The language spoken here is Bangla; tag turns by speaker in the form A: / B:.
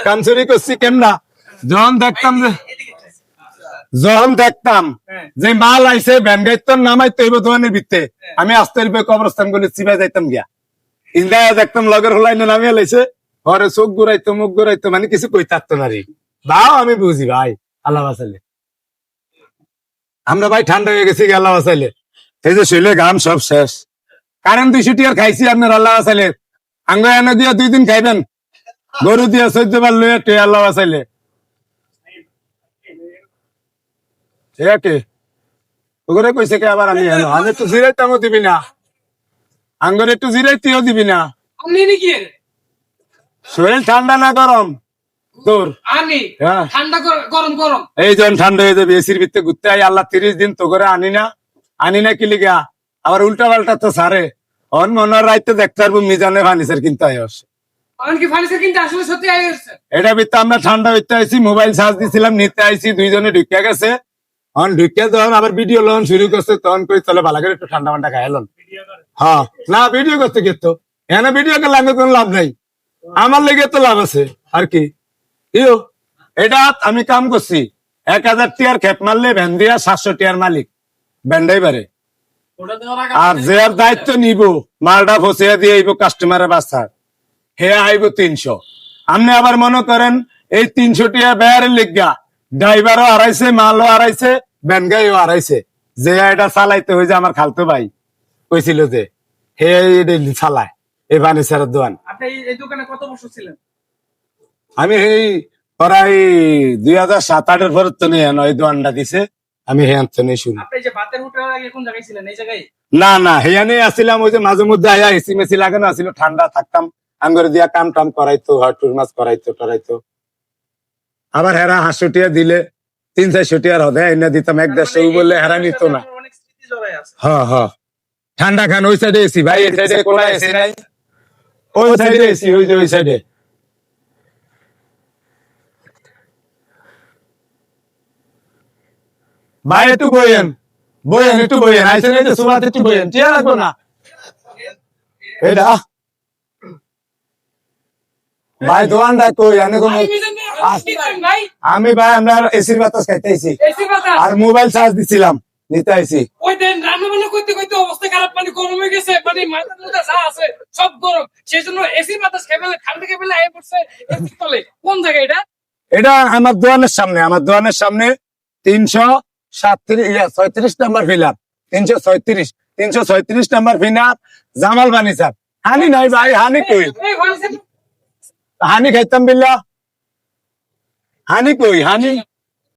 A: কাম চুরি করছি কেমনা যখন দেখতাম যে মাল আইসে ভ্যান গাইতর নামাই তৈব দোকানের ভিত্তে আমি আস্তে কবরস্থান গুলি চিবাই যাইতাম গিয়া ইন্দা দেখতাম লগের হলাই না নামিয়ে লাইছে ঘরে চোখ ঘুরাইতো মুখ ঘুরাইতো মানে কিছু কই থাকতো না রে ভাও আমি বুঝি ভাই আল্লাহ বাঁচাইলে আমরা ভাই ঠান্ডা হয়ে গেছি আল্লাহ বাঁচাইলে এই যে শৈলে গাম সব শেষ কারেন্ট 200 টিয়ার খাইছি আপনার আল্লাহ বাঁচাইলে আঙ্গ এনে দিয়া 2 দিন খাইবেন গরু দিয়া 14 বার লইয়া টে আল্লাহ বাঁচাইলে ঠিক ওগরে কইছে কে আবার আমি এনো আমি একটু জিরাইতামও দিবি না আঙ্গরে একটু জিরাইতেও দিবি না
B: আমি নাকি
A: শরীর ঠান্ডা না গরম তোর
B: আমি
A: হ্যাঁ
B: ঠান্ডা গরম গরম
A: এই যখন ঠান্ডা হয়ে যাবে এসির ভিতরে ঘুরতে আই আল্লাহ 30 দিন তো করে আনি না কি লিগা আবার উল্টা পাল্টা তো সারে অন মনের রাইতে দেখতে পারবো মিজানে ফার্নিচার কিনতে আইস
B: অনেক ফার্নিচার কিনতে আসলে সত্যি আইছে
A: এটা ভিতরে আমরা ঠান্ডা হইতে আইছি মোবাইল চার্জ দিছিলাম নিতে আইছি দুইজনে ঢুকিয়া গেছে অন ঢুকিয়া যখন আবার ভিডিও লোন শুরু করছে তখন কই চলে ভালো করে একটু ঠান্ডা মান্ডা খাইলাম হ্যাঁ না ভিডিও করতে কিন্তু এখানে ভিডিও করলে আমি কোনো লাভ নাই আমার লেগে তো লাভ আছে আর কি ইও এটা আমি কাম করছি 1000 টিয়ার খেপ মারলে ভ্যান দিয়া 700 টিয়ার মালিক ভ্যান্ডাই পারে আর যার দায়িত্ব নিব মালটা ফসিয়া দিয়ে আইব কাস্টমারের বাসার হে আইব 300 আপনি আবার মনে করেন এই 300 টিয়া বেয়ারের লিগা ড্রাইভারও হারাইছে মালও হারাইছে ভ্যান গাইও হারাইছে যে এটা চালাইতে হয়েছে আমার খালতো ভাই কইছিল যে হে চালায় এই ফার্নিচারের দোকান
B: আপনি এই দোকানে কত বছর ছিলেন
A: আমি এই প্রায় 2007-8 পর তো নিয়ে এই দোকানটা দিছে আমি হেয়ান তো নেই শুনি
B: আপনি যে ভাতের হোটেল আগে কোন জায়গায় ছিলেন এই জায়গায়
A: না হেয়ানে আসছিলাম ওই যে মাঝে মধ্যে আয়া এসি মেসি লাগানো আসছিল ঠান্ডা থাকতাম আঙ্গুর দিয়া কাম টাম করাইতো হটুর মাছ করাইতো টরাইতো আবার হেরা 500 টিয়া দিলে 300-400 টিয়ার হবে এনে দিতাম 1-150 বললে হেরা নিত না
B: অনেক স্মৃতি জড়ায় আছে
A: হ্যাঁ ঠান্ডা খান ওই সাইডে এসি ভাই এই সাইডে কোলা এসি নাই ওই সাইডে এসি ওই যে ওই সাইডে ভাই একটু বইয়েন একটু বইয়েন আইসেন এই যে সুমাতে একটু বইয়েন টিয়া লাগবো না এটা ভাই দোকানটা কই আমি কোন
B: ভাই
A: আমি ভাই আমরা এসির বাতাস খাইতেছি
B: এসি বাতাস
A: আর মোবাইল চার্জ দিছিলাম নিতে আইছি
B: ওই দিন রান্না বান্না করতে করতে অবস্থা খারাপ মানে গরম হয়ে গেছে মানে মাথার মধ্যে যা আছে সব গরম সেই জন্য এসি বাতাস খেয়ে ফেলে ঠান্ডা খেয়ে ফেলে আয়ে পড়ছে এসি তলে কোন জায়গা
A: এটা আমার দোকানের সামনে 336 number pillar 336 number pillar Jamal furniture হানি নাই ভাই হানি কই হানি খাইতাম বিল্লা হানি কই হানি